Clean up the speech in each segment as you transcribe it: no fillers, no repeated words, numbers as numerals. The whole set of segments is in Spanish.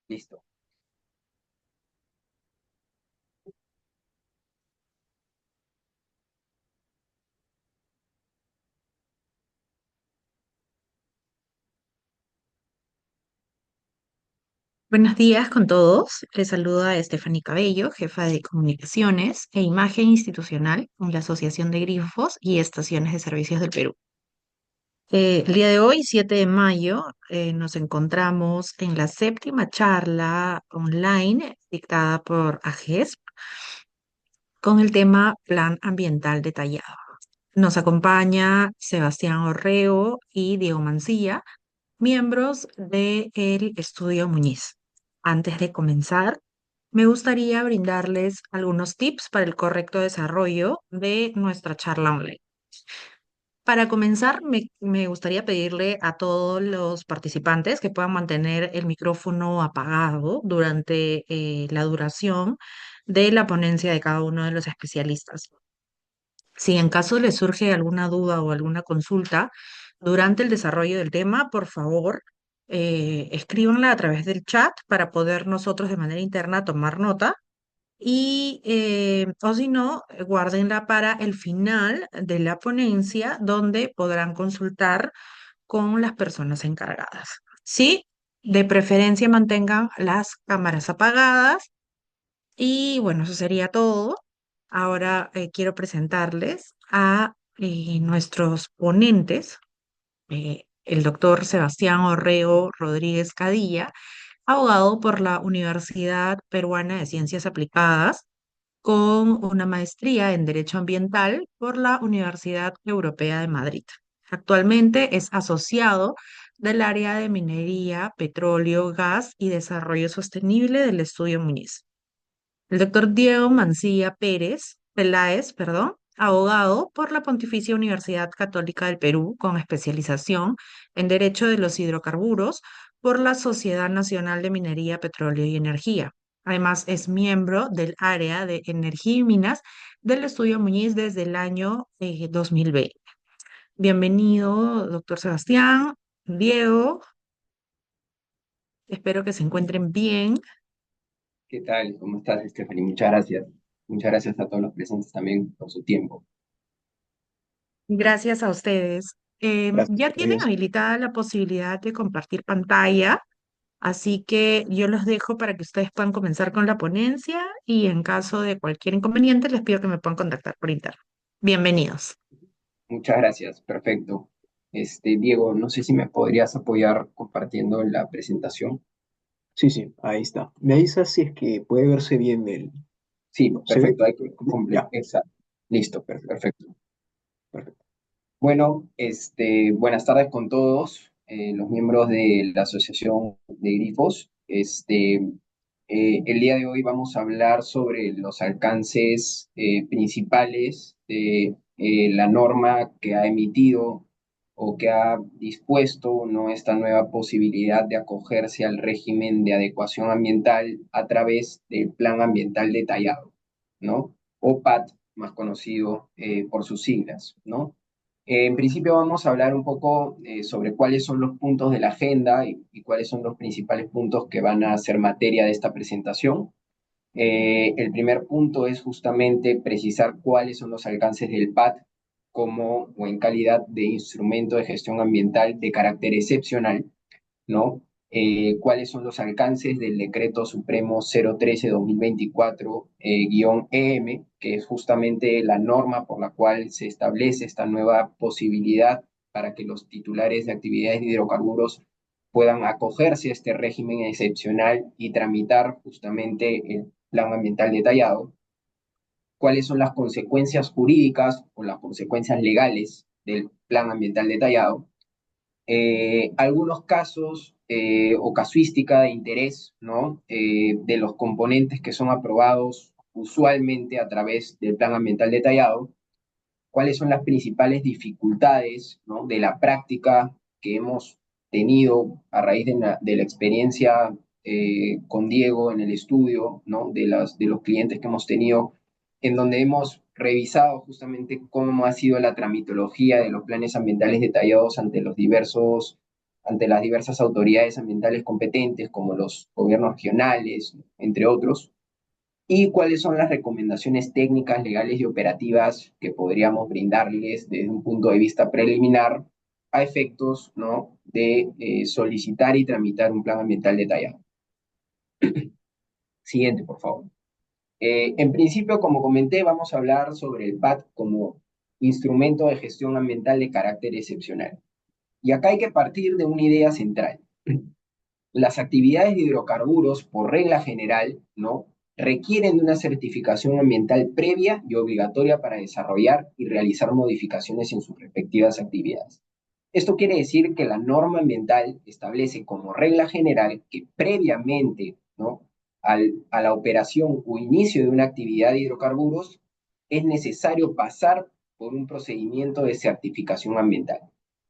Listo. Buenos días con todos. Les saluda Stephanie Cabello, jefa de comunicaciones e imagen institucional con la Asociación de Grifos y Estaciones de Servicios del Perú. El día de hoy, 7 de mayo, nos encontramos en la séptima charla online dictada por AGES con el tema Plan Ambiental Detallado. Nos acompaña Sebastián Orreo y Diego Mancilla, miembros del Estudio Muñiz. Antes de comenzar, me gustaría brindarles algunos tips para el correcto desarrollo de nuestra charla online. Para comenzar, me gustaría pedirle a todos los participantes que puedan mantener el micrófono apagado durante la duración de la ponencia de cada uno de los especialistas. Si en caso les surge alguna duda o alguna consulta durante el desarrollo del tema, por favor, escríbanla a través del chat para poder nosotros de manera interna tomar nota y, o si no, guárdenla para el final de la ponencia donde podrán consultar con las personas encargadas. Sí, de preferencia mantengan las cámaras apagadas y bueno, eso sería todo. Ahora quiero presentarles a nuestros ponentes, el doctor Sebastián Orreo Rodríguez Cadilla, abogado por la Universidad Peruana de Ciencias Aplicadas, con una maestría en Derecho Ambiental por la Universidad Europea de Madrid. Actualmente es asociado del área de minería, petróleo, gas y desarrollo sostenible del Estudio Muñiz. El doctor Diego Mancilla Peláez, perdón, abogado por la Pontificia Universidad Católica del Perú, con especialización en Derecho de los Hidrocarburos por la Sociedad Nacional de Minería, Petróleo y Energía. Además, es miembro del área de Energía y Minas del Estudio Muñiz desde el año 2020. Bienvenido, doctor Sebastián, Diego. Espero que se encuentren bien. ¿Qué tal? ¿Cómo estás, Stephanie? Muchas gracias. Muchas gracias a todos los presentes también por su tiempo. Gracias a ustedes. Gracias Ya a tienen ustedes. habilitada la posibilidad de compartir pantalla, así que yo los dejo para que ustedes puedan comenzar con la ponencia y en caso de cualquier inconveniente les pido que me puedan contactar por interno. Bienvenidos. Muchas gracias. Perfecto. Diego, no sé si me podrías apoyar compartiendo la presentación. Sí, sí, ahí está. Me avisas si es que puede verse bien el... Sí, ¿Se ve? perfecto. Hay que Ya. Exacto. Listo, perfecto. Perfecto. Bueno, buenas tardes con todos los miembros de la Asociación de Grifos. El día de hoy vamos a hablar sobre los alcances principales de la norma que ha emitido o que ha dispuesto, ¿no?, esta nueva posibilidad de acogerse al régimen de adecuación ambiental a través del Plan Ambiental Detallado, ¿no? O PAT, más conocido por sus siglas, ¿no? En principio vamos a hablar un poco sobre cuáles son los puntos de la agenda y cuáles son los principales puntos que van a ser materia de esta presentación. El primer punto es justamente precisar cuáles son los alcances del PAT como o en calidad de instrumento de gestión ambiental de carácter excepcional, ¿no? Cuáles son los alcances del Decreto Supremo 013-2024, EM, que es justamente la norma por la cual se establece esta nueva posibilidad para que los titulares de actividades de hidrocarburos puedan acogerse a este régimen excepcional y tramitar justamente el plan ambiental detallado. Cuáles son las consecuencias jurídicas o las consecuencias legales del plan ambiental detallado, algunos casos o casuística de interés, ¿no? De los componentes que son aprobados usualmente a través del plan ambiental detallado, cuáles son las principales dificultades, ¿no?, de la práctica que hemos tenido a raíz de la experiencia con Diego en el estudio, ¿no?, de los clientes que hemos tenido, en donde hemos revisado justamente cómo ha sido la tramitología de los planes ambientales detallados ante los diversos ante las diversas autoridades ambientales competentes, como los gobiernos regionales, entre otros, y cuáles son las recomendaciones técnicas, legales y operativas que podríamos brindarles desde un punto de vista preliminar a efectos, ¿no?, de solicitar y tramitar un plan ambiental detallado. Siguiente, por favor. En principio, como comenté, vamos a hablar sobre el PAD como instrumento de gestión ambiental de carácter excepcional. Y acá hay que partir de una idea central. Las actividades de hidrocarburos, por regla general, ¿no?, requieren de una certificación ambiental previa y obligatoria para desarrollar y realizar modificaciones en sus respectivas actividades. Esto quiere decir que la norma ambiental establece como regla general que previamente, ¿no?, a la operación o inicio de una actividad de hidrocarburos es necesario pasar por un procedimiento de certificación ambiental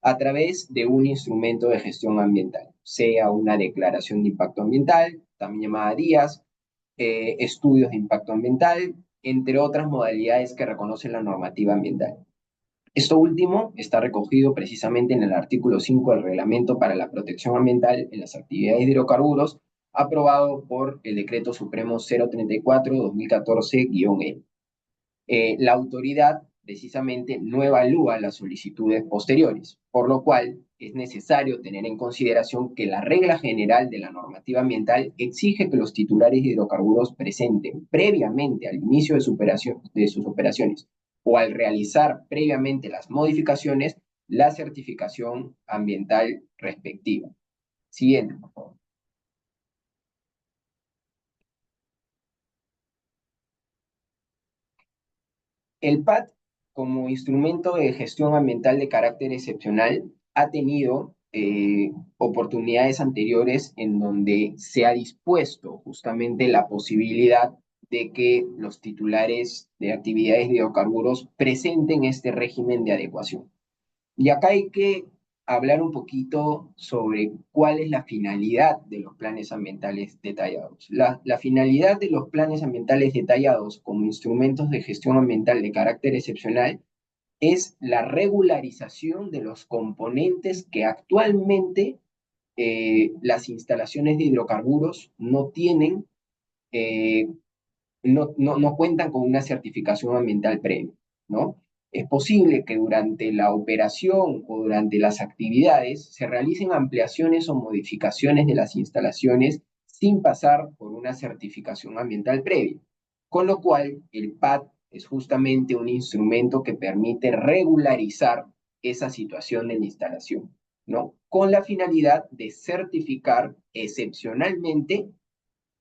a través de un instrumento de gestión ambiental, sea una declaración de impacto ambiental, también llamada DIAS, estudios de impacto ambiental, entre otras modalidades que reconoce la normativa ambiental. Esto último está recogido precisamente en el artículo 5 del Reglamento para la Protección Ambiental en las Actividades de Hidrocarburos, aprobado por el Decreto Supremo 034-2014-E. La autoridad precisamente no evalúa las solicitudes posteriores, por lo cual es necesario tener en consideración que la regla general de la normativa ambiental exige que los titulares de hidrocarburos presenten previamente al inicio de sus operaciones o al realizar previamente las modificaciones la certificación ambiental respectiva. Siguiente, por favor. El PAD, como instrumento de gestión ambiental de carácter excepcional, ha tenido oportunidades anteriores en donde se ha dispuesto justamente la posibilidad de que los titulares de actividades de hidrocarburos presenten este régimen de adecuación. Y acá hay que hablar un poquito sobre cuál es la finalidad de los planes ambientales detallados. La finalidad de los planes ambientales detallados como instrumentos de gestión ambiental de carácter excepcional es la regularización de los componentes que actualmente las instalaciones de hidrocarburos no tienen, eh, no cuentan con una certificación ambiental previa, ¿no? Es posible que durante la operación o durante las actividades se realicen ampliaciones o modificaciones de las instalaciones sin pasar por una certificación ambiental previa, con lo cual el PAD es justamente un instrumento que permite regularizar esa situación de la instalación, ¿no? Con la finalidad de certificar excepcionalmente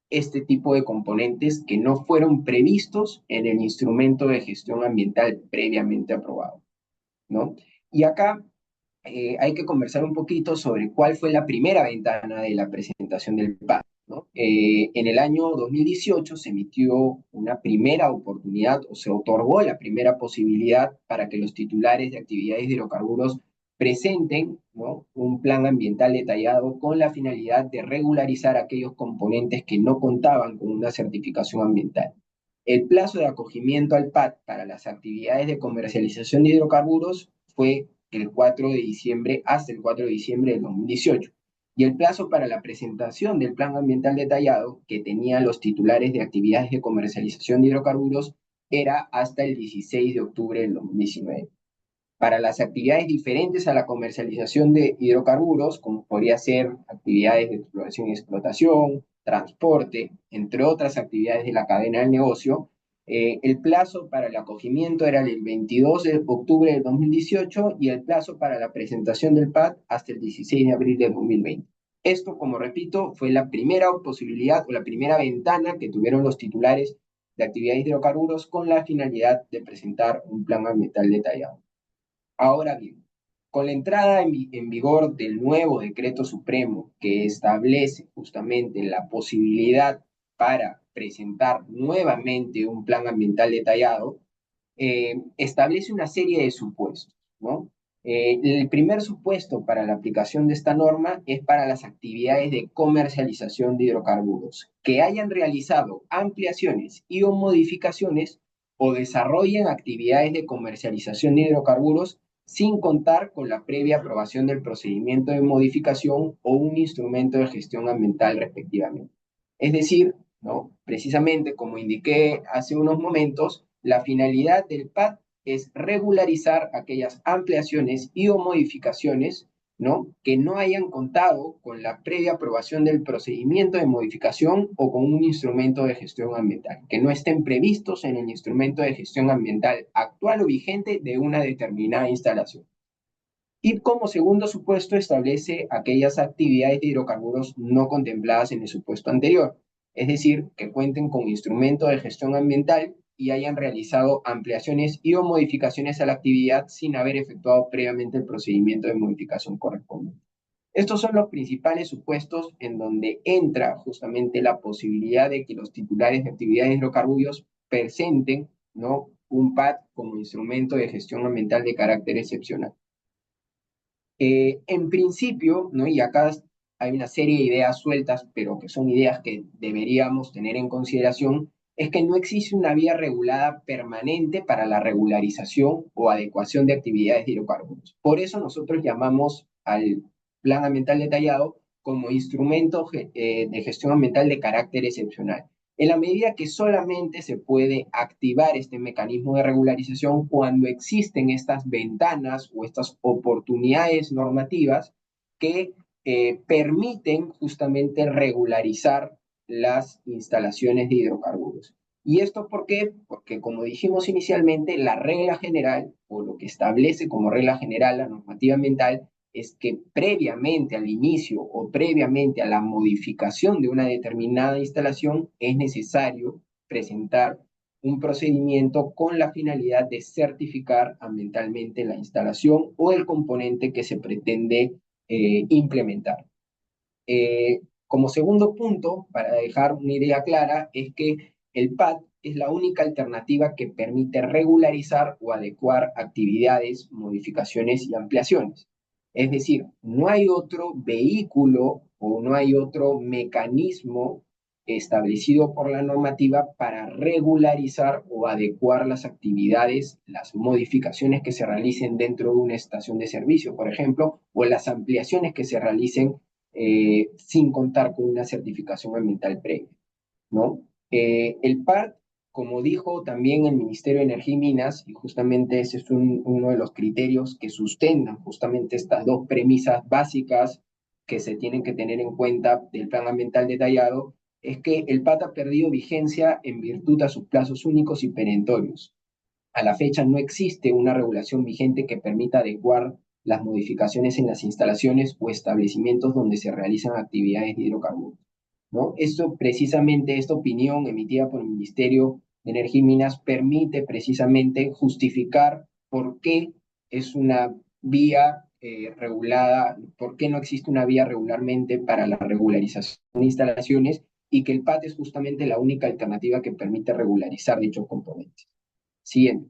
este tipo de componentes que no fueron previstos en el instrumento de gestión ambiental previamente aprobado, ¿no? Y acá hay que conversar un poquito sobre cuál fue la primera ventana de la presentación del PAD, ¿no? En el año 2018 se emitió una primera oportunidad o se otorgó la primera posibilidad para que los titulares de actividades de hidrocarburos presenten, ¿no?, un plan ambiental detallado con la finalidad de regularizar aquellos componentes que no contaban con una certificación ambiental. El plazo de acogimiento al PAD para las actividades de comercialización de hidrocarburos fue el 4 de diciembre hasta el 4 de diciembre del 2018. Y el plazo para la presentación del plan ambiental detallado que tenían los titulares de actividades de comercialización de hidrocarburos era hasta el 16 de octubre del 2019. Para las actividades diferentes a la comercialización de hidrocarburos, como podría ser actividades de exploración y explotación, transporte, entre otras actividades de la cadena del negocio, el plazo para el acogimiento era el 22 de octubre del 2018 y el plazo para la presentación del PAD hasta el 16 de abril del 2020. Esto, como repito, fue la primera posibilidad o la primera ventana que tuvieron los titulares de actividades de hidrocarburos con la finalidad de presentar un plan ambiental detallado. Ahora bien, con la entrada en vigor del nuevo decreto supremo que establece justamente la posibilidad para presentar nuevamente un plan ambiental detallado, establece una serie de supuestos, ¿no? El primer supuesto para la aplicación de esta norma es para las actividades de comercialización de hidrocarburos que hayan realizado ampliaciones y o modificaciones o desarrollen actividades de comercialización de hidrocarburos sin contar con la previa aprobación del procedimiento de modificación o un instrumento de gestión ambiental respectivamente. Es decir, ¿no? Precisamente como indiqué hace unos momentos, la finalidad del PAD es regularizar aquellas ampliaciones y o modificaciones, ¿no? Que no hayan contado con la previa aprobación del procedimiento de modificación o con un instrumento de gestión ambiental, que no estén previstos en el instrumento de gestión ambiental actual o vigente de una determinada instalación. Y como segundo supuesto establece aquellas actividades de hidrocarburos no contempladas en el supuesto anterior, es decir, que cuenten con instrumento de gestión ambiental y hayan realizado ampliaciones y o modificaciones a la actividad sin haber efectuado previamente el procedimiento de modificación correspondiente. Estos son los principales supuestos en donde entra justamente la posibilidad de que los titulares de actividades de hidrocarburos presenten, ¿no?, un PAD como instrumento de gestión ambiental de carácter excepcional. En principio, ¿no? Y acá hay una serie de ideas sueltas, pero que son ideas que deberíamos tener en consideración, es que no existe una vía regulada permanente para la regularización o adecuación de actividades de hidrocarburos. Por eso nosotros llamamos al plan ambiental detallado como instrumento de gestión ambiental de carácter excepcional, en la medida que solamente se puede activar este mecanismo de regularización cuando existen estas ventanas o estas oportunidades normativas que permiten justamente regularizar las instalaciones de hidrocarburos. ¿Y esto por qué? Porque como dijimos inicialmente, la regla general, o lo que establece como regla general la normativa ambiental, es que previamente al inicio o previamente a la modificación de una determinada instalación es necesario presentar un procedimiento con la finalidad de certificar ambientalmente la instalación o el componente que se pretende implementar. Como segundo punto, para dejar una idea clara, es que el PAD es la única alternativa que permite regularizar o adecuar actividades, modificaciones y ampliaciones. Es decir, no hay otro vehículo o no hay otro mecanismo establecido por la normativa para regularizar o adecuar las actividades, las modificaciones que se realicen dentro de una estación de servicio, por ejemplo, o las ampliaciones que se realicen sin contar con una certificación ambiental previa, ¿no? El PART, como dijo también el Ministerio de Energía y Minas, y justamente ese es uno de los criterios que sustentan justamente estas dos premisas básicas que se tienen que tener en cuenta del plan ambiental detallado, es que el PAT ha perdido vigencia en virtud a sus plazos únicos y perentorios. A la fecha no existe una regulación vigente que permita adecuar las modificaciones en las instalaciones o establecimientos donde se realizan actividades de hidrocarburos, ¿no? Esto precisamente, esta opinión emitida por el Ministerio de Energía y Minas permite precisamente justificar por qué es una vía regulada, por qué no existe una vía regularmente para la regularización de instalaciones y que el PAT es justamente la única alternativa que permite regularizar dichos componentes. Siguiente.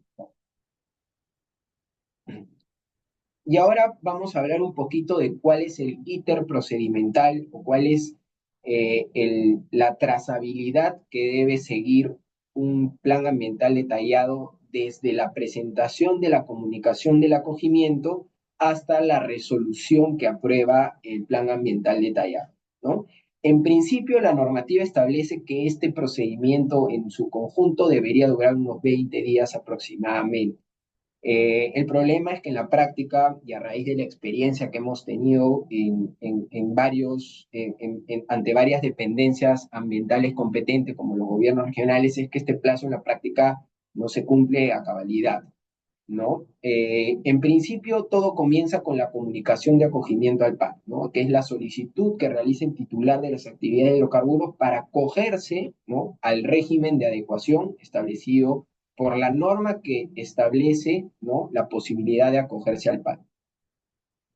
Y ahora vamos a hablar un poquito de cuál es el íter procedimental o cuál es la trazabilidad que debe seguir un plan ambiental detallado desde la presentación de la comunicación del acogimiento hasta la resolución que aprueba el plan ambiental detallado, ¿no? En principio, la normativa establece que este procedimiento en su conjunto debería durar unos 20 días aproximadamente. El problema es que en la práctica y a raíz de la experiencia que hemos tenido ante varias dependencias ambientales competentes como los gobiernos regionales, es que este plazo en la práctica no se cumple a cabalidad, ¿no? En principio, todo comienza con la comunicación de acogimiento al PAC, ¿no? Que es la solicitud que realiza el titular de las actividades de hidrocarburos para acogerse, ¿no?, al régimen de adecuación establecido por la norma que establece, ¿no?, la posibilidad de acogerse al PAC.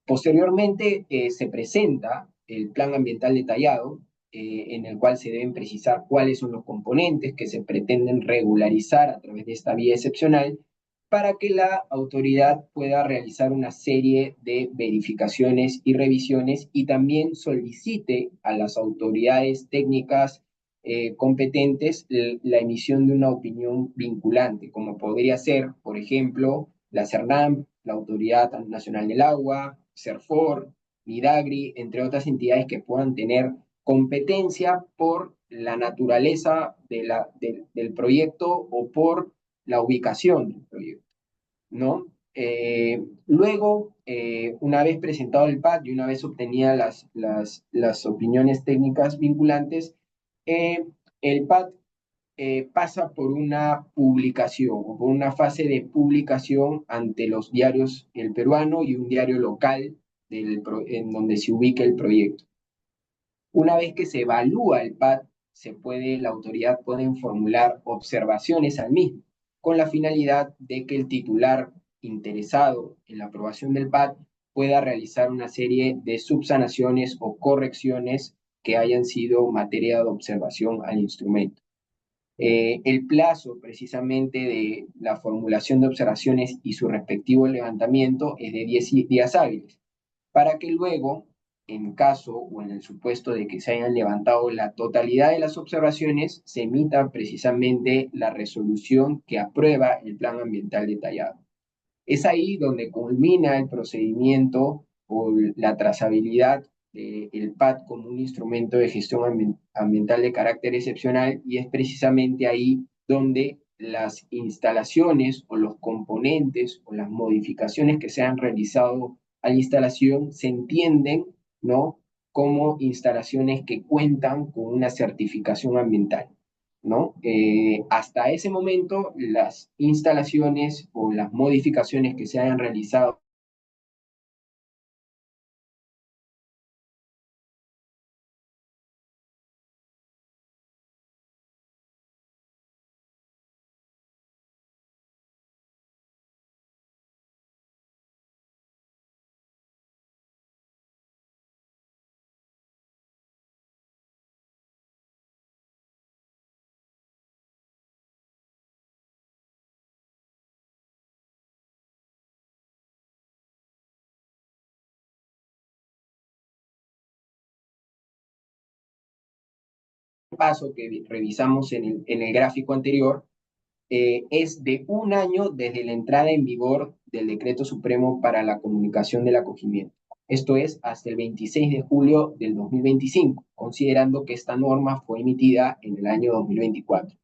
Posteriormente, se presenta el plan ambiental detallado, en el cual se deben precisar cuáles son los componentes que se pretenden regularizar a través de esta vía excepcional para que la autoridad pueda realizar una serie de verificaciones y revisiones y también solicite a las autoridades técnicas competentes la emisión de una opinión vinculante, como podría ser, por ejemplo, la CERNAM, la Autoridad Nacional del Agua, CERFOR, Midagri, entre otras entidades que puedan tener competencia por la naturaleza del proyecto o por la ubicación del proyecto, ¿no? Luego, una vez presentado el PAD y una vez obtenida las opiniones técnicas vinculantes, el PAD pasa por una publicación o por una fase de publicación ante los diarios El Peruano y un diario local en donde se ubique el proyecto. Una vez que se evalúa el PAD, la autoridad puede formular observaciones al mismo, con la finalidad de que el titular interesado en la aprobación del PAD pueda realizar una serie de subsanaciones o correcciones que hayan sido materia de observación al instrumento. El plazo precisamente de la formulación de observaciones y su respectivo levantamiento es de 10 días hábiles, para que luego, en caso o en el supuesto de que se hayan levantado la totalidad de las observaciones, se emita precisamente la resolución que aprueba el plan ambiental detallado. Es ahí donde culmina el procedimiento o la trazabilidad del PAD como un instrumento de gestión ambiental de carácter excepcional, y es precisamente ahí donde las instalaciones o los componentes o las modificaciones que se han realizado a la instalación se entienden, ¿no?, como instalaciones que cuentan con una certificación ambiental, ¿no? Hasta ese momento, las instalaciones o las modificaciones que se hayan realizado paso que revisamos en el gráfico anterior, es de un año desde la entrada en vigor del Decreto Supremo para la Comunicación del Acogimiento. Esto es hasta el 26 de julio del 2025, considerando que esta norma fue emitida en el año 2024.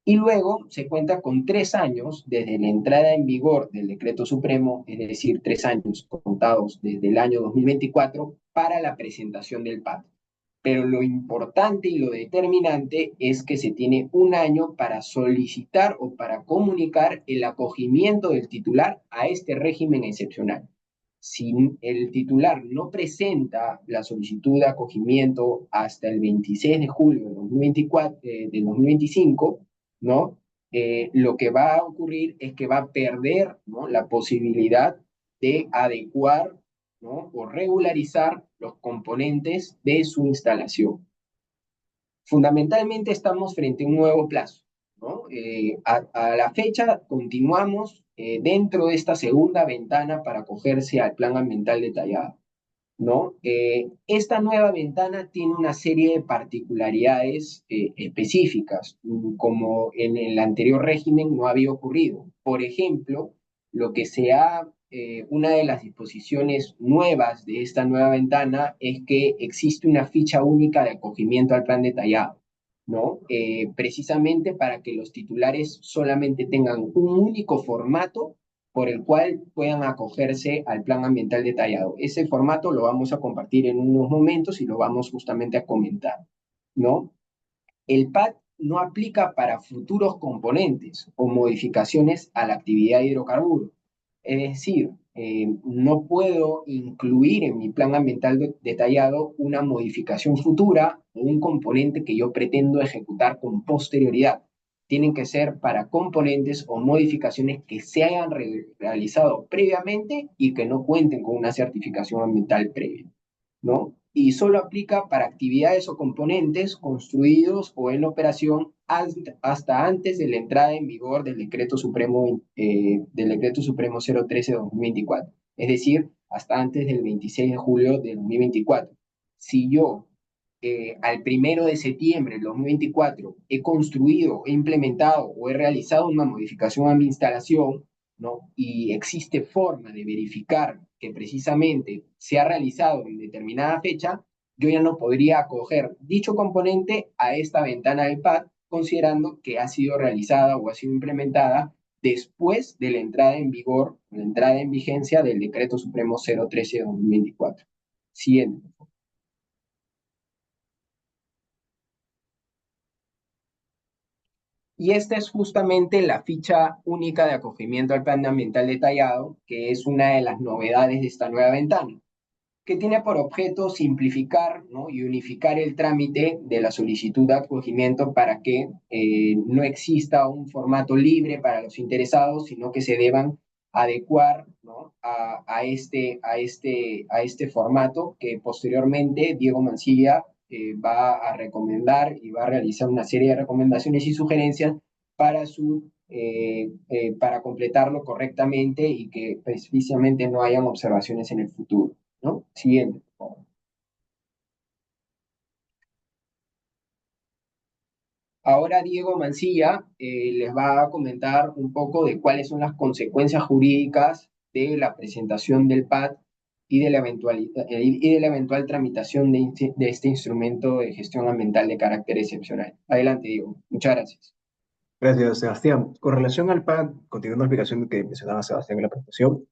Y luego se cuenta con 3 años desde la entrada en vigor del Decreto Supremo, es decir, 3 años contados desde el año 2024 para la presentación del PAD. Pero lo importante y lo determinante es que se tiene un año para solicitar o para comunicar el acogimiento del titular a este régimen excepcional. Si el titular no presenta la solicitud de acogimiento hasta el 26 de julio de 2024, del 2025, ¿no? Lo que va a ocurrir es que va a perder, ¿no?, la posibilidad de adecuar, ¿no?, o regularizar los componentes de su instalación. Fundamentalmente estamos frente a un nuevo plazo, ¿no? A la fecha continuamos dentro de esta segunda ventana para acogerse al plan ambiental detallado, ¿no? Esta nueva ventana tiene una serie de particularidades específicas, como en el anterior régimen no había ocurrido. Por ejemplo, una de las disposiciones nuevas de esta nueva ventana es que existe una ficha única de acogimiento al plan detallado, ¿no? Precisamente para que los titulares solamente tengan un único formato por el cual puedan acogerse al plan ambiental detallado. Ese formato lo vamos a compartir en unos momentos y lo vamos justamente a comentar, ¿no? El PAD no aplica para futuros componentes o modificaciones a la actividad de hidrocarburos. Es decir, no puedo incluir en mi plan ambiental detallado una modificación futura o un componente que yo pretendo ejecutar con posterioridad. Tienen que ser para componentes o modificaciones que se hayan realizado previamente y que no cuenten con una certificación ambiental previa, ¿no? Y solo aplica para actividades o componentes construidos o en operación hasta antes de la entrada en vigor del Decreto Supremo 013/2024, es decir, hasta antes del 26 de julio de 2024. Si yo al 1 de septiembre del 2024 he construido, he implementado o he realizado una modificación a mi instalación, ¿no? Y existe forma de verificar que precisamente se ha realizado en determinada fecha, yo ya no podría acoger dicho componente a esta ventana del PAD, considerando que ha sido realizada o ha sido implementada después de la entrada en vigor, la entrada en vigencia del Decreto Supremo 013 de 2024. Siguiente. Y esta es justamente la ficha única de acogimiento al plan ambiental detallado, que es una de las novedades de esta nueva ventana, que tiene por objeto simplificar, ¿no? y unificar el trámite de la solicitud de acogimiento para que no exista un formato libre para los interesados, sino que se deban adecuar, ¿no? a este formato que posteriormente Diego Mancilla va a recomendar y va a realizar una serie de recomendaciones y sugerencias para completarlo correctamente y que precisamente no hayan observaciones en el futuro, ¿no? Siguiente, por favor. Ahora Diego Mancilla les va a comentar un poco de cuáles son las consecuencias jurídicas de la presentación del PAD y de la eventual tramitación de este instrumento de gestión ambiental de carácter excepcional. Adelante, Diego. Muchas gracias. Gracias, Sebastián. Con relación al PAD, continuando la explicación que mencionaba Sebastián en la presentación,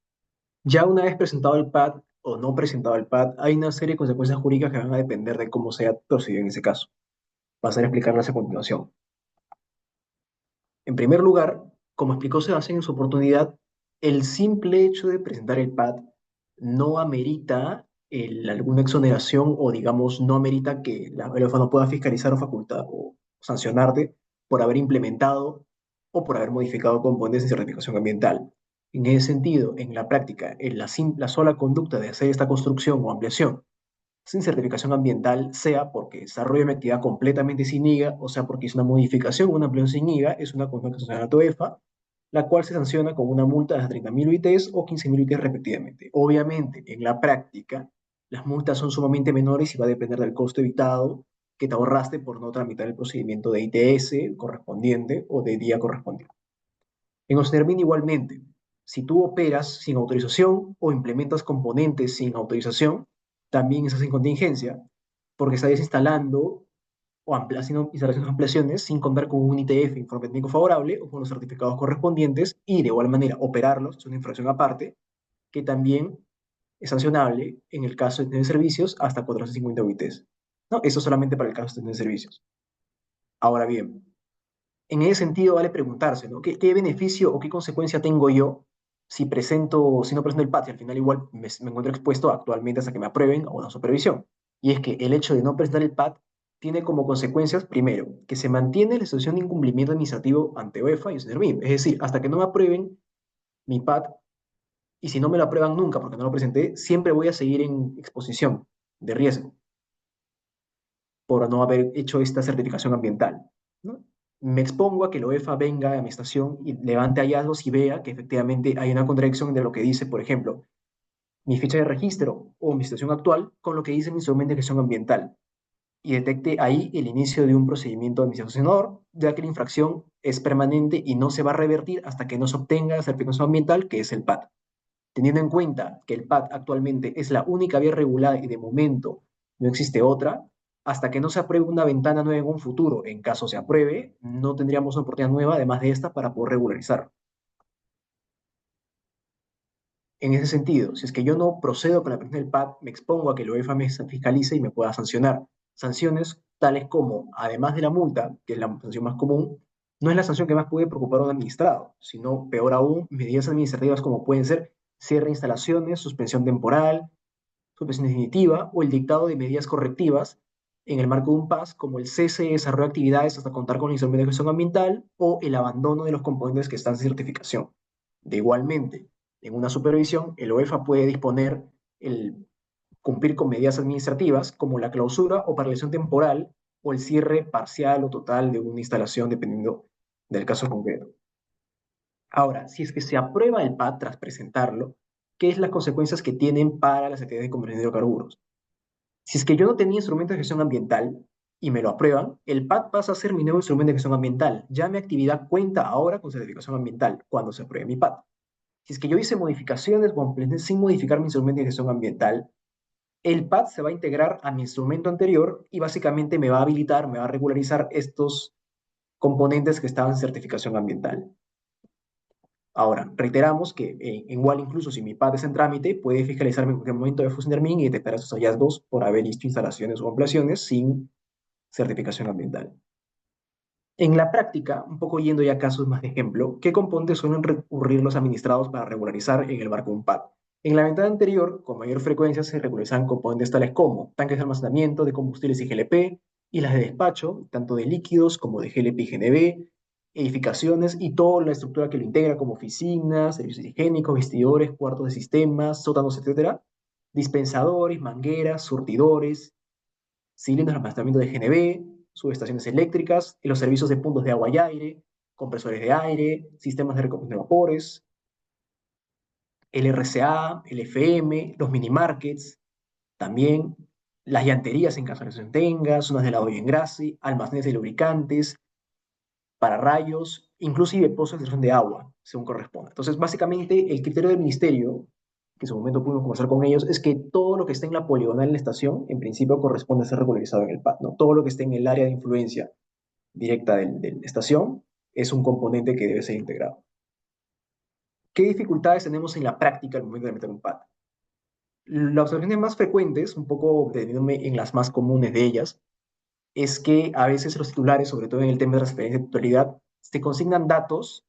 ya una vez presentado el PAD o no presentado el PAD, hay una serie de consecuencias jurídicas que van a depender de cómo sea procedido en ese caso. Pasaré a explicarlas a continuación. En primer lugar, como explicó Sebastián en su oportunidad, el simple hecho de presentar el PAD no amerita alguna exoneración o, digamos, no amerita que la UEFA no pueda fiscalizar o facultar o sancionarte por haber implementado o por haber modificado componentes de certificación ambiental. En ese sentido, en la práctica, en la sola conducta de hacer esta construcción o ampliación sin certificación ambiental, sea porque desarrolla una actividad completamente sin IGA, o sea porque es una modificación o una ampliación sin IGA, es una conducta sancionada a TOEFA, la cual se sanciona con una multa de 30.000 UITs o 15.000 UITs respectivamente. Obviamente, en la práctica, las multas son sumamente menores y va a depender del costo evitado que te ahorraste por no tramitar el procedimiento de ITS correspondiente o de día correspondiente. En Ostermin igualmente, si tú operas sin autorización o implementas componentes sin autorización, también estás en contingencia, porque estás instalando o haciendo instalaciones o ampliaciones sin contar con un ITF, informe técnico favorable, o con los certificados correspondientes, y de igual manera operarlos, es una infracción aparte, que también es sancionable en el caso de tener servicios hasta 450 UITs. ¿No? Eso solamente para el caso de tener servicios. Ahora bien, en ese sentido vale preguntarse, ¿no? ¿Qué beneficio o qué consecuencia tengo yo si no presento el PAT? Y al final igual me encuentro expuesto actualmente hasta que me aprueben a una supervisión. Y es que el hecho de no presentar el PAT tiene como consecuencias, primero, que se mantiene la situación de incumplimiento administrativo ante UEFA y SERMIN. Es decir, hasta que no me aprueben mi PAT, y si no me lo aprueban nunca porque no lo presenté, siempre voy a seguir en exposición de riesgo por no haber hecho esta certificación ambiental, ¿no? Me expongo a que la UEFA venga a mi estación y levante hallazgos y vea que efectivamente hay una contradicción de lo que dice, por ejemplo, mi ficha de registro o mi situación actual con lo que dice mi instrumento de gestión ambiental y detecte ahí el inicio de un procedimiento administracional, ya que la infracción es permanente y no se va a revertir hasta que no se obtenga la certificación ambiental, que es el PAT. Teniendo en cuenta que el PAT actualmente es la única vía regulada y de momento no existe otra, hasta que no se apruebe una ventana nueva en un futuro, en caso se apruebe, no tendríamos una oportunidad nueva además de esta para poder regularizar. En ese sentido, si es que yo no procedo con la aplicación del PAT, me expongo a que la UEFA me fiscalice y me pueda sancionar. Sanciones tales como, además de la multa, que es la sanción más común, no es la sanción que más puede preocupar a un administrado, sino, peor aún, medidas administrativas como pueden ser cierre de instalaciones, suspensión temporal, suspensión definitiva o el dictado de medidas correctivas en el marco de un PAS, como el cese de desarrollo de actividades hasta contar con el instrumento de gestión ambiental o el abandono de los componentes que están en certificación. De igualmente, en una supervisión, el OEFA puede disponer el cumplir con medidas administrativas como la clausura o paralización temporal o el cierre parcial o total de una instalación dependiendo del caso concreto. Ahora, si es que se aprueba el PAD tras presentarlo, ¿qué es las consecuencias que tienen para las actividades de conversión de hidrocarburos? Si es que yo no tenía instrumento de gestión ambiental y me lo aprueban, el PAD pasa a ser mi nuevo instrumento de gestión ambiental. Ya mi actividad cuenta ahora con certificación ambiental cuando se apruebe mi PAD. Si es que yo hice modificaciones o ampliaciones sin modificar mi instrumento de gestión ambiental, el PAD se va a integrar a mi instrumento anterior y básicamente me va a habilitar, me va a regularizar estos componentes que estaban en certificación ambiental. Ahora, reiteramos que igual incluso si mi PAD es en trámite, puede fiscalizarme en cualquier momento de Fusiondermin y detectar esos hallazgos por haber visto instalaciones o ampliaciones sin certificación ambiental. En la práctica, un poco yendo ya a casos más de ejemplo, ¿qué componentes suelen recurrir los administrados para regularizar en el marco de un PAD? En la ventana anterior, con mayor frecuencia se regularizan componentes tales como tanques de almacenamiento de combustibles y GLP, islas de despacho, tanto de líquidos como de GLP y GNB, edificaciones y toda la estructura que lo integra, como oficinas, servicios higiénicos, vestidores, cuartos de sistemas, sótanos, etcétera, dispensadores, mangueras, surtidores, cilindros de almacenamiento de GNB, subestaciones eléctricas y los servicios de puntos de agua y aire, compresores de aire, sistemas de recogida de vapores, el RCA, el FM, los mini markets, también las llanterías en caso de que se tenga, zonas de lavado y engrase, almacenes de lubricantes, pararrayos, inclusive pozos de extracción de agua, según corresponda. Entonces, básicamente, el criterio del ministerio, que en su momento pudimos conversar con ellos, es que todo lo que esté en la poligonal en la estación, en principio corresponde a ser regularizado en el PAD, ¿no? Todo lo que esté en el área de influencia directa de la estación es un componente que debe ser integrado. ¿Qué dificultades tenemos en la práctica al momento de meter un PAD? Las observaciones más frecuentes, un poco deteniéndome en las más comunes de ellas, es que a veces los titulares, sobre todo en el tema de transferencia de titularidad, se consignan datos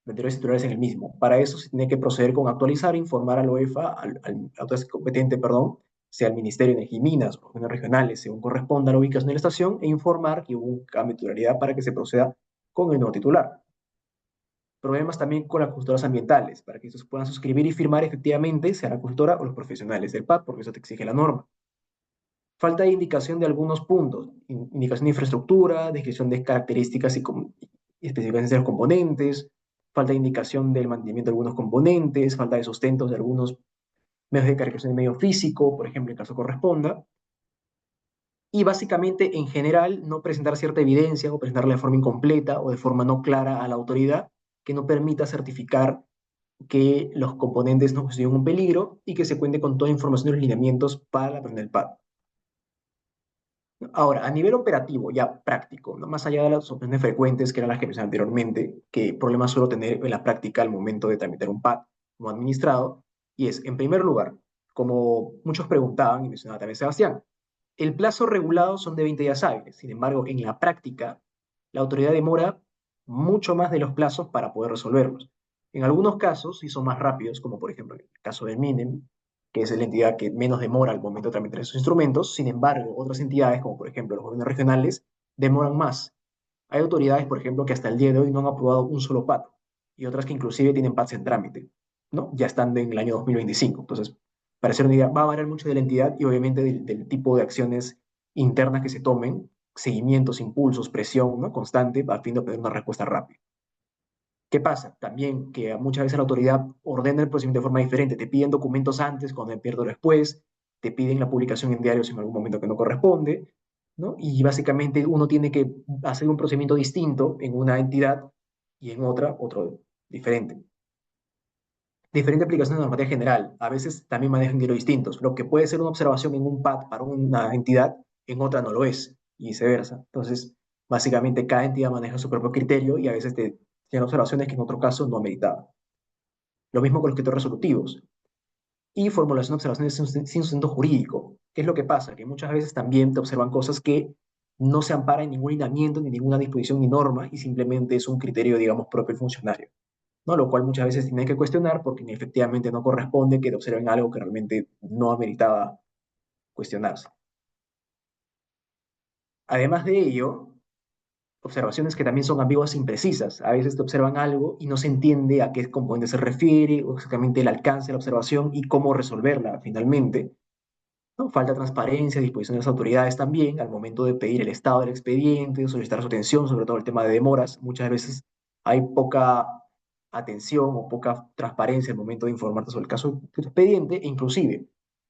de anteriores titulares en el mismo. Para eso se tiene que proceder con actualizar e informar al OEFA, al autoridad competente, perdón, sea el Ministerio de Energía y Minas o los regionales, según corresponda a la ubicación de la estación, e informar que hubo un cambio de titularidad para que se proceda con el nuevo titular. Problemas también con las consultoras ambientales, para que estos puedan suscribir y firmar efectivamente, sea la consultora o los profesionales del PAD, porque eso te exige la norma. Falta de indicación de algunos puntos, indicación de infraestructura, descripción de características y especificaciones de los componentes, falta de indicación del mantenimiento de algunos componentes, falta de sustentos de algunos medios de calificación de medio físico, por ejemplo, en caso corresponda, y básicamente, en general, no presentar cierta evidencia o presentarla de forma incompleta o de forma no clara a la autoridad que no permita certificar que los componentes no constituyen un peligro y que se cuente con toda información y los lineamientos para la prenda del PAD. Ahora, a nivel operativo, ya práctico, ¿no? Más allá de las opciones frecuentes, que eran las que mencioné anteriormente, que problemas suelo tener en la práctica al momento de tramitar un PAD como administrado, y es, en primer lugar, como muchos preguntaban y mencionaba también Sebastián, el plazo regulado son de 20 días hábiles. Sin embargo, en la práctica, la autoridad demora mucho más de los plazos para poder resolverlos. En algunos casos, sí son más rápidos, como por ejemplo en el caso del MINEM, que es la entidad que menos demora al momento de tramitar esos instrumentos. Sin embargo, otras entidades, como por ejemplo los gobiernos regionales, demoran más. Hay autoridades, por ejemplo, que hasta el día de hoy no han aprobado un solo PAD, y otras que inclusive tienen PADs en trámite, ¿no? Ya estando en el año 2025. Entonces, para ser una idea, va a variar mucho de la entidad y obviamente del tipo de acciones internas que se tomen, seguimientos, impulsos, presión, ¿no? Constante, a fin de obtener una respuesta rápida. ¿Qué pasa? También que muchas veces la autoridad ordena el procedimiento de forma diferente. Te piden documentos antes, cuando me pierdo después, te piden la publicación en diarios en algún momento que no corresponde, ¿no? Y básicamente uno tiene que hacer un procedimiento distinto en una entidad y en otra, otro diferente. Diferente aplicación de normativa general. A veces también manejan dinero distintos. Lo que puede ser una observación en un PAD para una entidad, en otra no lo es, y viceversa. Entonces, básicamente cada entidad maneja su propio criterio y a veces tienen observaciones que en otro caso no ameritaban. Lo mismo con los criterios resolutivos. Y formulación de observaciones sin sustento jurídico. ¿Qué es lo que pasa? Que muchas veces también te observan cosas que no se amparan en ningún lineamiento, ni ninguna disposición, ni norma, y simplemente es un criterio, digamos, propio del funcionario, ¿no? Lo cual muchas veces tiene que cuestionar porque efectivamente no corresponde que te observen algo que realmente no ameritaba cuestionarse. Además de ello, observaciones que también son ambiguas e imprecisas. A veces te observan algo y no se entiende a qué componente se refiere, o exactamente el alcance de la observación y cómo resolverla finalmente, ¿no? Falta transparencia, disposición de las autoridades también al momento de pedir el estado del expediente, solicitar su atención, sobre todo el tema de demoras. Muchas veces hay poca atención o poca transparencia al momento de informarte sobre el caso de tu expediente, e inclusive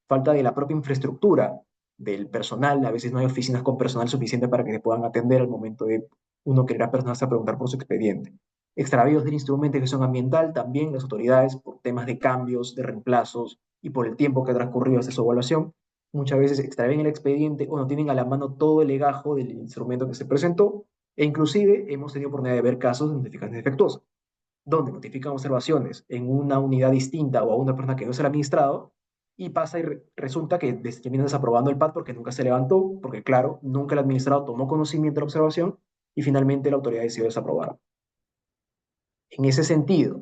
falta de la propia infraestructura del personal. A veces no hay oficinas con personal suficiente para que se puedan atender al momento de uno querer personarse a preguntar por su expediente. Extravíos del instrumento de gestión ambiental, también las autoridades, por temas de cambios, de reemplazos y por el tiempo que ha transcurrido hasta su evaluación, muchas veces extravían el expediente o no tienen a la mano todo el legajo del instrumento que se presentó, e inclusive hemos tenido oportunidad de ver casos de notificaciones defectuosas, donde notifican observaciones en una unidad distinta o a una persona que no es el administrado, y pasa y resulta que terminan desaprobando el PAD porque nunca se levantó, porque claro, nunca el administrado tomó conocimiento de la observación y finalmente la autoridad decidió desaprobar. En ese sentido,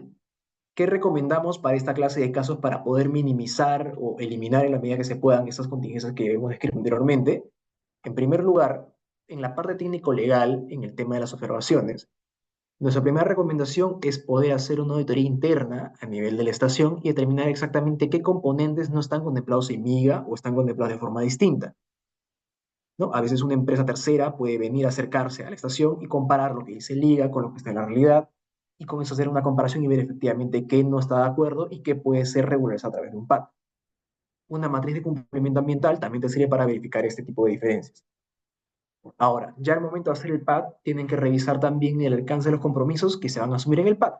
¿qué recomendamos para esta clase de casos para poder minimizar o eliminar en la medida que se puedan esas contingencias que hemos descrito anteriormente? En primer lugar, en la parte técnico-legal, en el tema de las observaciones, nuestra primera recomendación es poder hacer una auditoría interna a nivel de la estación y determinar exactamente qué componentes no están contemplados en MIGA o están contemplados de forma distinta, ¿no? A veces una empresa tercera puede venir a acercarse a la estación y comparar lo que dice Liga con lo que está en la realidad, y con eso hacer una comparación y ver efectivamente qué no está de acuerdo y qué puede ser regularizado a través de un PAC. Una matriz de cumplimiento ambiental también te sirve para verificar este tipo de diferencias. Ahora, ya al momento de hacer el PAD, tienen que revisar también el alcance de los compromisos que se van a asumir en el PAD.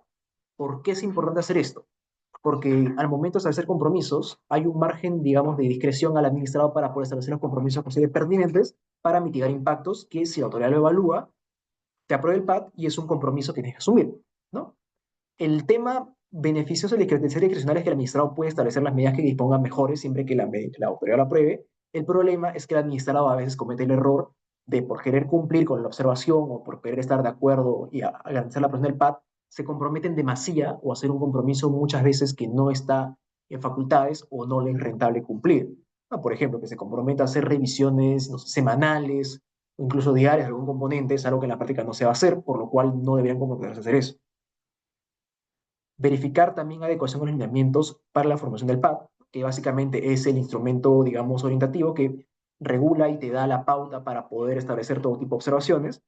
¿Por qué es importante hacer esto? Porque al momento de establecer compromisos, hay un margen, digamos, de discreción al administrado para poder establecer los compromisos que considere pertinentes para mitigar impactos que, si la autoridad lo evalúa, te aprueba el PAD y es un compromiso que tienes que asumir, ¿no? El tema beneficioso de la discrecional es que el administrado puede establecer las medidas que dispongan mejores siempre que la autoridad lo apruebe. El problema es que el administrado a veces comete el error de, por querer cumplir con la observación o por querer estar de acuerdo y a garantizar la presión del PAD, se comprometen demasiado o hacer un compromiso muchas veces que no está en facultades o no le es rentable cumplir. Por ejemplo, que se comprometa a hacer revisiones, no sé, semanales o incluso diarias de algún componente, es algo que en la práctica no se va a hacer, por lo cual no deberían comprometerse a hacer eso. Verificar también adecuación con los lineamientos para la formación del PAD, que básicamente es el instrumento, digamos, orientativo que regula y te da la pauta para poder establecer todo tipo de observaciones.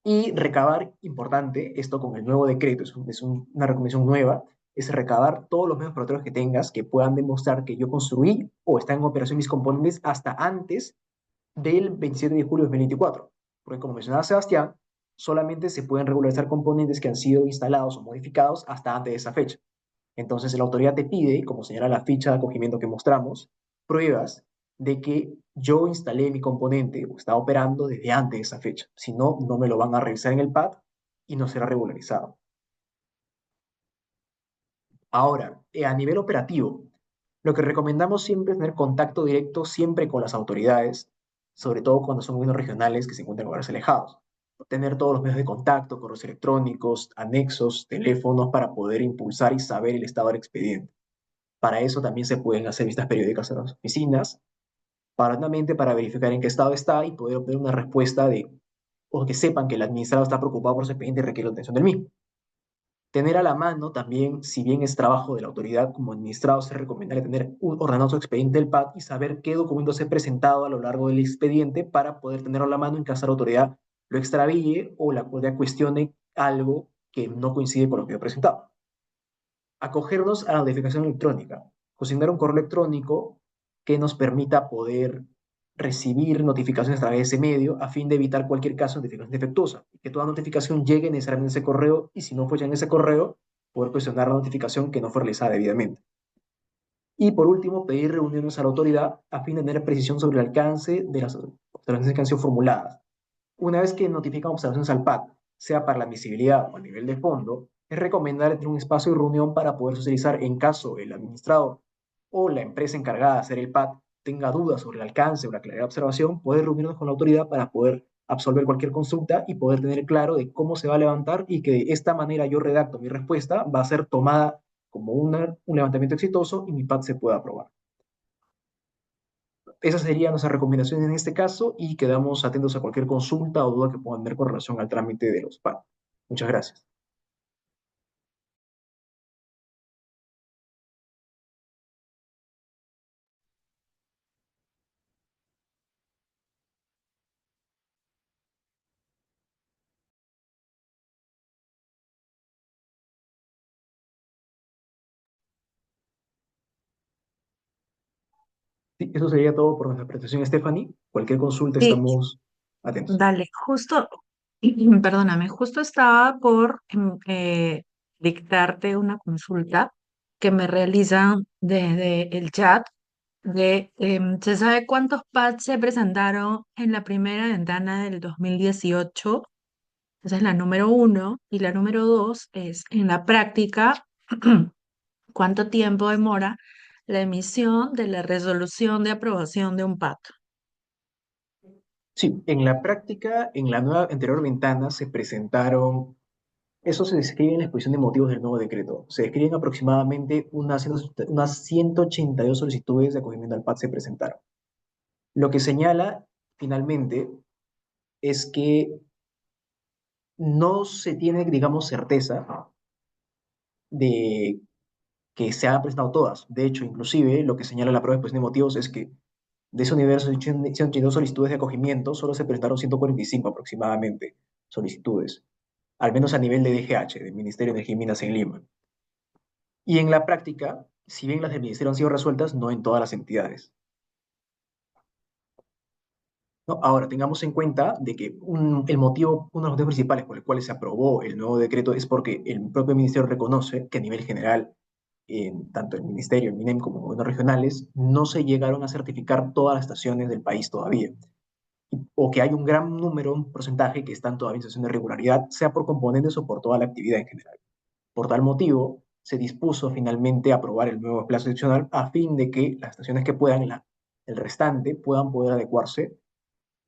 Y recabar, importante, esto con el nuevo decreto, una recomendación nueva, es recabar todos los medios probatorios que tengas que puedan demostrar que yo construí o están en operación mis componentes hasta antes del 27 de julio de 2024. Porque como mencionaba Sebastián, solamente se pueden regularizar componentes que han sido instalados o modificados hasta antes de esa fecha. Entonces la autoridad te pide, como señala la ficha de acogimiento que mostramos, pruebas de que yo instalé mi componente o está operando desde antes de esa fecha. Si no, no me lo van a revisar en el PAD y no será regularizado. Ahora, a nivel operativo, lo que recomendamos siempre es tener contacto directo siempre con las autoridades, sobre todo cuando son gobiernos regionales que se encuentran en lugares alejados. Tener todos los medios de contacto, correos electrónicos, anexos, teléfonos para poder impulsar y saber el estado del expediente. Para eso también se pueden hacer visitas periódicas a las oficinas, paralelamente para verificar en qué estado está y poder obtener una respuesta de, o que sepan que el administrado está preocupado por su expediente y requiere la atención del mismo. Tener a la mano también, si bien es trabajo de la autoridad, como administrado se recomendaría tener un ordenado su expediente del PAD y saber qué documentos he presentado a lo largo del expediente para poder tenerlo a la mano en caso la autoridad lo extravíe o la autoridad cuestione algo que no coincide con lo que he presentado. Acogernos a la notificación electrónica, cocinar un correo electrónico que nos permita poder recibir notificaciones a través de ese medio a fin de evitar cualquier caso de notificación defectuosa, que toda notificación llegue necesariamente a ese correo y si no fue ya en ese correo, poder cuestionar la notificación que no fue realizada debidamente. Y por último, pedir reuniones a la autoridad a fin de tener precisión sobre el alcance de las observaciones que han sido formuladas. Una vez que notifican observaciones al PAD, sea para la admisibilidad o a nivel de fondo, es recomendable tener un espacio de reunión para poder socializar en caso el administrador o la empresa encargada de hacer el PAD tenga dudas sobre el alcance o la claridad de observación, poder reunirnos con la autoridad para poder absolver cualquier consulta y poder tener claro de cómo se va a levantar y que de esta manera yo redacto mi respuesta va a ser tomada como un levantamiento exitoso y mi PAD se pueda aprobar. Esas serían nuestras recomendaciones en este caso y quedamos atentos a cualquier consulta o duda que puedan tener con relación al trámite de los PAN. Muchas gracias. Sí, eso sería todo por nuestra presentación, Stephanie. Cualquier consulta Sí, estamos atentos. dale, justo. Perdóname, justo estaba por dictarte una consulta que me realizan desde el chat ¿se sabe cuántos pads se presentaron en la primera ventana del 2018? Esa es la número uno. Y la número dos es, en la práctica, ¿cuánto tiempo demora la emisión de la resolución de aprobación de un pad? Sí, en la práctica, en la nueva anterior ventana se presentaron, eso se describe en la exposición de motivos del nuevo decreto. Se describen aproximadamente unas 182 solicitudes de acogimiento al PAD se presentaron. Lo que señala finalmente es que no se tiene, digamos, certeza de que se han presentado todas. De hecho, inclusive, lo que señala la prueba de exposición de motivos es que de ese universo de 182 solicitudes de acogimiento, solo se presentaron 145 aproximadamente solicitudes, al menos a nivel de DGH, del Ministerio de Energía y Minas en Lima. Y en la práctica, si bien las del Ministerio han sido resueltas, no en todas las entidades. ¿No? Ahora, tengamos en cuenta de que el motivo, uno de los motivos principales por el cual se aprobó el nuevo decreto es porque el propio ministerio reconoce que a nivel general, tanto el ministerio, el MINEM como gobiernos regionales, no se llegaron a certificar todas las estaciones del país todavía. O que hay un gran número, un porcentaje que están todavía en situación de irregularidad, sea por componentes o por toda la actividad en general. Por tal motivo, se dispuso finalmente a aprobar el nuevo plazo excepcional a fin de que las estaciones que puedan, el restante, puedan poder adecuarse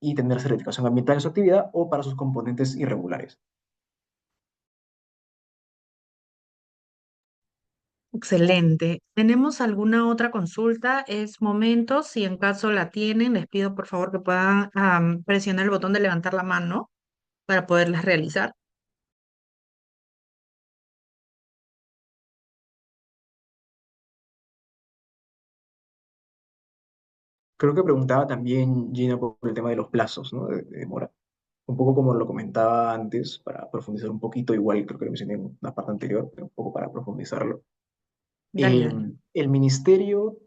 y tener certificación ambiental en su actividad o para sus componentes irregulares. Excelente. ¿Tenemos alguna otra consulta? Es momento, si en caso la tienen, les pido por favor que puedan presionar el botón de levantar la mano para poderlas realizar. Creo que preguntaba también Gina por el tema de los plazos, ¿no? De demora. Un poco como lo comentaba antes, para profundizar un poquito, igual creo que lo mencioné en una parte anterior, pero un poco para profundizarlo. Dale, Eh, dale. el ministerio,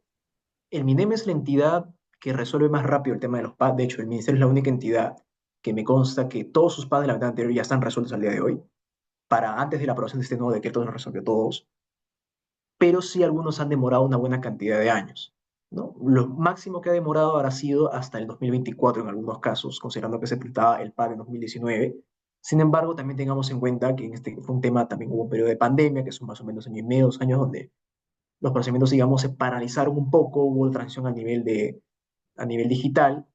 el MINEM es la entidad que resuelve más rápido el tema de los PAD. De hecho, el ministerio es la única entidad que me consta que todos sus PAD de la ventana anterior ya están resueltos al día de hoy. Para antes de la aprobación de este nuevo decreto, los resolvió todos, pero sí algunos han demorado una buena cantidad de años, ¿no? Lo máximo que ha demorado habrá sido hasta el 2024 en algunos casos, considerando que se presentaba el PAD en 2019. Sin embargo, también tengamos en cuenta que en este fue un tema, también hubo un periodo de pandemia, que son más o menos año y medio, 2 años, donde los procedimientos, digamos, se paralizaron un poco, hubo transición a nivel digital,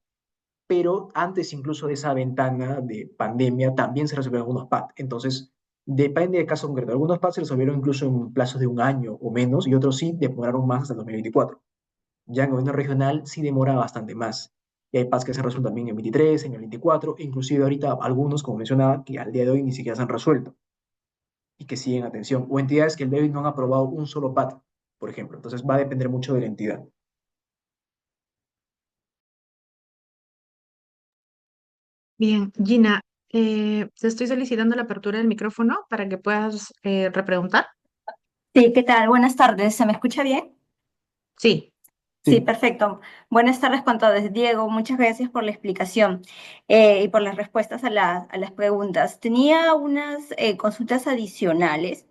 pero antes incluso de esa ventana de pandemia también se resolvieron algunos PAD. Entonces, depende del caso concreto. Algunos PAD se resolvieron incluso en plazos de un año o menos y otros sí demoraron más hasta el 2024. Ya en gobierno regional sí demora bastante más. Y hay PADs que se resuelven también en 23, en el 24, e inclusive ahorita algunos, como mencionaba, que al día de hoy ni siquiera se han resuelto y que siguen atención. O entidades que el día de hoy no han aprobado un solo PAD, por ejemplo. Entonces va a depender mucho de la entidad. Bien, Gina, te estoy solicitando la apertura del micrófono para que puedas repreguntar. Sí, ¿qué tal? Buenas tardes, ¿se me escucha bien? Sí. Sí, Sí. perfecto. Buenas tardes con todos. Diego, muchas gracias por la explicación y por las respuestas a las preguntas. Tenía unas consultas adicionales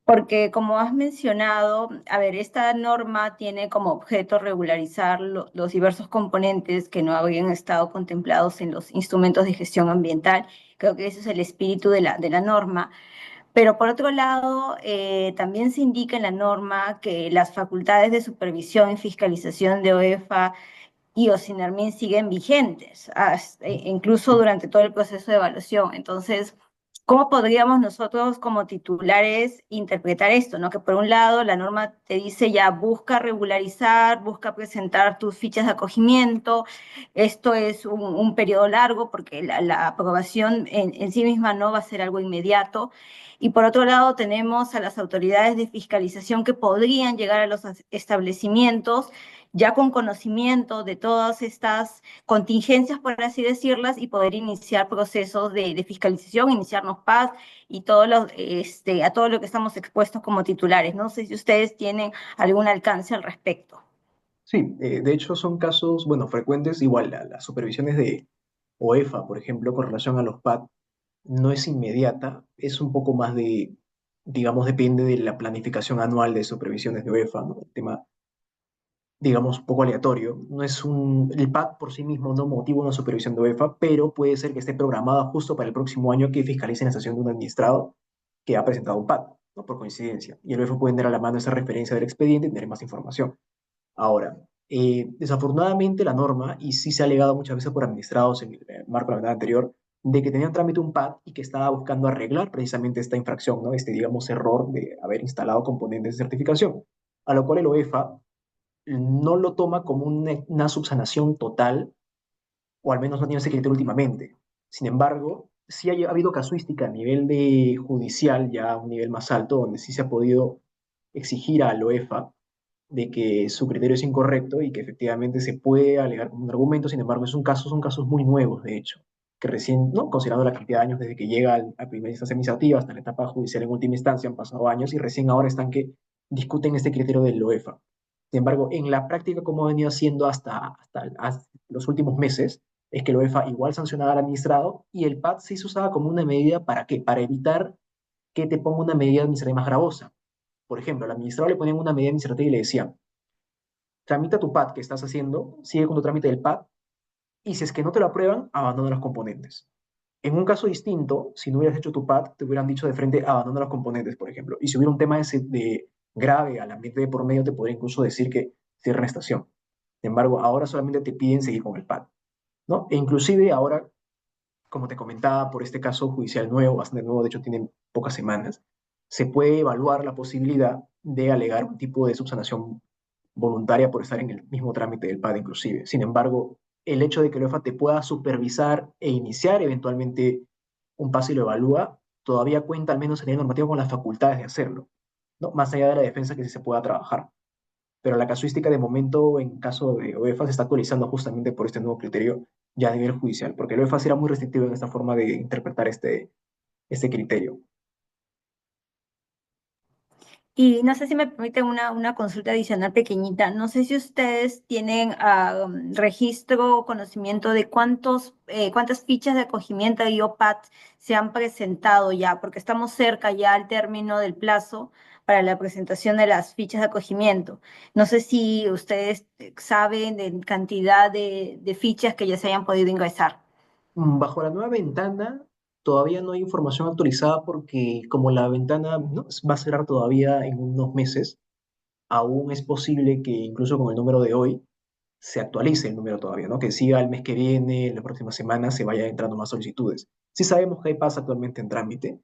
porque, como has mencionado, a ver, esta norma tiene como objeto regularizar los diversos componentes que no habían estado contemplados en los instrumentos de gestión ambiental. Creo que ese es el espíritu de la norma. Pero por otro lado, también se indica en la norma que las facultades de supervisión y fiscalización de OEFA y OSINARMIN siguen vigentes, incluso durante todo el proceso de evaluación. Entonces, ¿cómo podríamos nosotros como titulares interpretar esto? ¿No? Que por un lado la norma te dice ya busca regularizar, busca presentar tus fichas de acogimiento. Esto es un periodo largo porque la aprobación en sí misma no va a ser algo inmediato. Y por otro lado tenemos a las autoridades de fiscalización que podrían llegar a los establecimientos ya con conocimiento de todas estas contingencias, por así decirlas, y poder iniciar procesos de fiscalización, iniciarnos paz y a todo lo que estamos expuestos como titulares. No sé si ustedes tienen algún alcance al respecto. Sí, de hecho son casos, bueno, frecuentes, igual las supervisiones de OEFA, por ejemplo, con relación a los PAD, no es inmediata, es un poco más de, digamos, depende de la planificación anual de supervisiones de UEFA, ¿no? El tema, digamos, un poco aleatorio. No es el PAD por sí mismo no motiva una supervisión de UEFA, pero puede ser que esté programada justo para el próximo año que fiscalice la estación de un administrado que ha presentado un PAD, ¿no? Por coincidencia. Y el UEFA puede tener a la mano esa referencia del expediente y tener más información. Ahora, desafortunadamente la norma, y sí se ha alegado muchas veces por administrados en el marco de la ventana anterior, de que tenían trámite un PAD y que estaba buscando arreglar precisamente esta infracción, ¿no? Este, digamos, error de haber instalado componentes de certificación. A lo cual el OEFA no lo toma como una subsanación total, o al menos no tiene ese criterio últimamente. Sin embargo, sí ha habido casuística a nivel de judicial, ya a un nivel más alto, donde sí se ha podido exigir a la UEFA de que su criterio es incorrecto y que efectivamente se puede alegar como un argumento. Sin embargo, son casos muy nuevos, de hecho, que recién, ¿no? Considerando la cantidad de años desde que llega a primera instancia administrativa hasta la etapa judicial en última instancia, han pasado años y recién ahora están que discuten este criterio del OEFA. Sin embargo, en la práctica, como ha venido haciendo hasta los últimos meses, es que el OEFA igual sancionaba al administrado y el PAD sí se usaba como una medida ¿para qué? Para evitar que te ponga una medida administrativa más gravosa. Por ejemplo, al administrador le ponían una medida administrativa y le decían, tramita tu PAD que estás haciendo, sigue con tu trámite del PAD, y si es que no te lo aprueban, abandona los componentes. En un caso distinto, si no hubieras hecho tu PAD, te hubieran dicho de frente, abandona los componentes, por ejemplo. Y si hubiera un tema de grave al ambiente de por medio, te podría incluso decir que cierren la estación. Sin embargo, ahora solamente te piden seguir con el PAD, ¿no? E inclusive ahora, como te comentaba, por este caso judicial nuevo, bastante nuevo, de hecho tiene pocas semanas, se puede evaluar la posibilidad de alegar un tipo de subsanación voluntaria por estar en el mismo trámite del PAD inclusive. Sin embargo, el hecho de que el UEFA te pueda supervisar e iniciar eventualmente un paso y lo evalúa, todavía cuenta al menos en el normativo con las facultades de hacerlo, ¿no? Más allá de la defensa que sí se pueda trabajar. Pero la casuística de momento en caso de UEFA se está actualizando justamente por este nuevo criterio ya a nivel judicial, porque el UEFA sí era muy restrictivo en esta forma de interpretar este criterio. Y no sé si me permite una consulta adicional pequeñita. No sé si ustedes tienen registro o conocimiento de cuántas fichas de acogimiento y OPAT se han presentado ya, porque estamos cerca ya al término del plazo para la presentación de las fichas de acogimiento. No sé si ustedes saben de cantidad de fichas que ya se hayan podido ingresar. Bajo la nueva ventana todavía no hay información actualizada porque como la ventana, ¿no?, va a cerrar todavía en unos meses, aún es posible que incluso con el número de hoy se actualice el número todavía, ¿no? Que siga el mes que viene, en las próximas semanas se vaya entrando más solicitudes. Sí sabemos que hay PAS actualmente en trámite,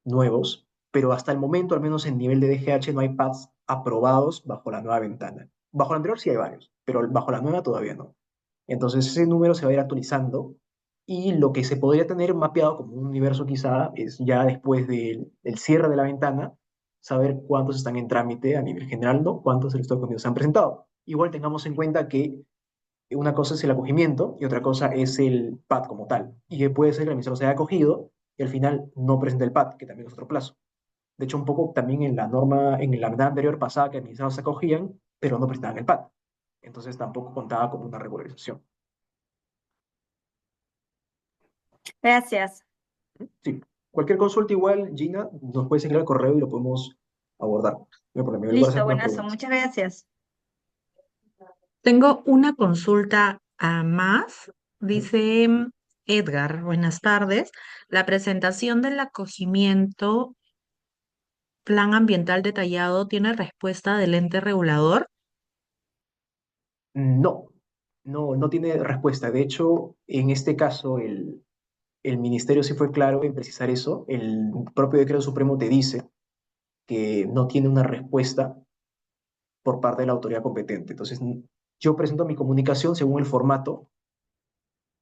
nuevos, pero hasta el momento, al menos en nivel de DGH, no hay PAS aprobados bajo la nueva ventana. Bajo la anterior sí hay varios, pero bajo la nueva todavía no. Entonces ese número se va a ir actualizando y lo que se podría tener mapeado como un universo quizá es ya después del cierre de la ventana, saber cuántos están en trámite a nivel general, ¿no? Cuántos de estos contenidos se han presentado. Igual tengamos en cuenta que una cosa es el acogimiento y otra cosa es el PAD como tal. Y que puede ser que el administrador se haya acogido y al final no presente el PAD, que también es otro plazo. De hecho, un poco también en la norma, en la ventana anterior pasaba que administradores se acogían, pero no presentaban el PAD. Entonces tampoco contaba como una regularización. Gracias. Sí, cualquier consulta igual, Gina, nos puede seguir al correo y lo podemos abordar. No hay problema. Gracias Listo, por las buenazo. preguntas. Muchas gracias. Tengo una consulta más. Ujú. Dice Edgar, buenas tardes. La presentación del acogimiento plan ambiental detallado tiene respuesta del ente regulador. No, no tiene respuesta. De hecho, en este caso, el ministerio sí fue claro en precisar eso. El propio decreto supremo te dice que no tiene una respuesta por parte de la autoridad competente. Entonces, yo presento mi comunicación según el formato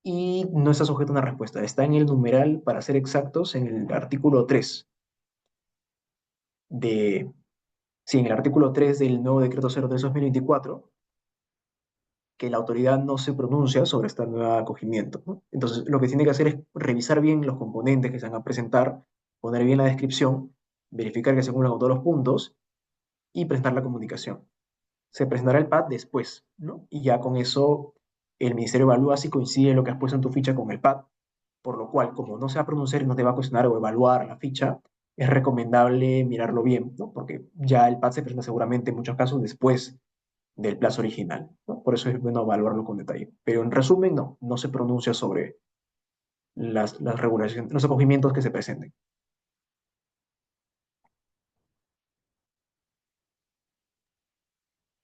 y no está sujeto a una respuesta. Está en el numeral, para ser exactos, en el artículo 3 de, sí, en el artículo 3 del nuevo decreto 03/2024, que la autoridad no se pronuncia sobre este nuevo acogimiento, ¿no? Entonces, lo que tiene que hacer es revisar bien los componentes que se van a presentar, poner bien la descripción, verificar que se cumplan con todos los puntos y presentar la comunicación. Se presentará el PAD después, ¿no? Y ya con eso el ministerio evalúa si coincide lo que has puesto en tu ficha con el PAD por lo cual, como no se va a pronunciar y no te va a cuestionar o evaluar la ficha, es recomendable mirarlo bien, ¿no? Porque ya el PAD se presenta seguramente en muchos casos después del plazo original, ¿no? Por eso es bueno evaluarlo con detalle. Pero en resumen, no se pronuncia sobre las regulaciones, los acogimientos que se presenten.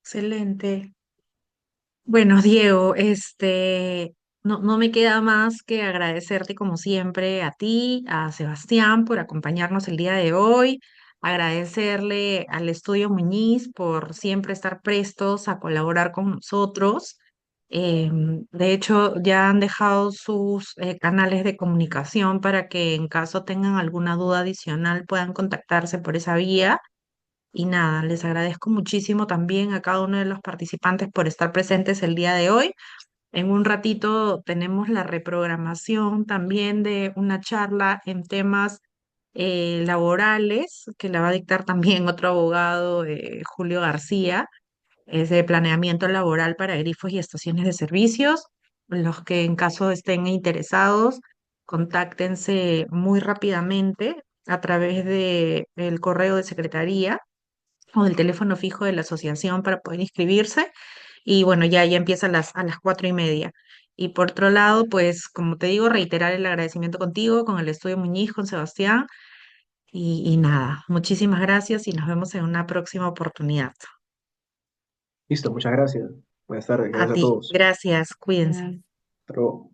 Excelente. Bueno, Diego, no me queda más que agradecerte como siempre a ti, a Sebastián por acompañarnos el día de hoy, agradecerle al Estudio Muñiz por siempre estar prestos a colaborar con nosotros. De hecho, ya han dejado sus canales de comunicación para que en caso tengan alguna duda adicional puedan contactarse por esa vía. Y nada, les agradezco muchísimo también a cada uno de los participantes por estar presentes el día de hoy. En un ratito tenemos la reprogramación también de una charla en temas laborales que la va a dictar también otro abogado, Julio García, es de planeamiento laboral para grifos y estaciones de servicios. Los que en caso estén interesados, contáctense muy rápidamente a través de el correo de secretaría o del teléfono fijo de la asociación para poder inscribirse. Y bueno, ya empieza a las 4:30. Y por otro lado, pues como te digo, reiterar el agradecimiento contigo, con el Estudio Muñiz, con Sebastián. Y nada, muchísimas gracias y nos vemos en una próxima oportunidad. Listo, muchas gracias. Buenas tardes, A gracias a ti, todos. gracias, cuídense. Hasta luego.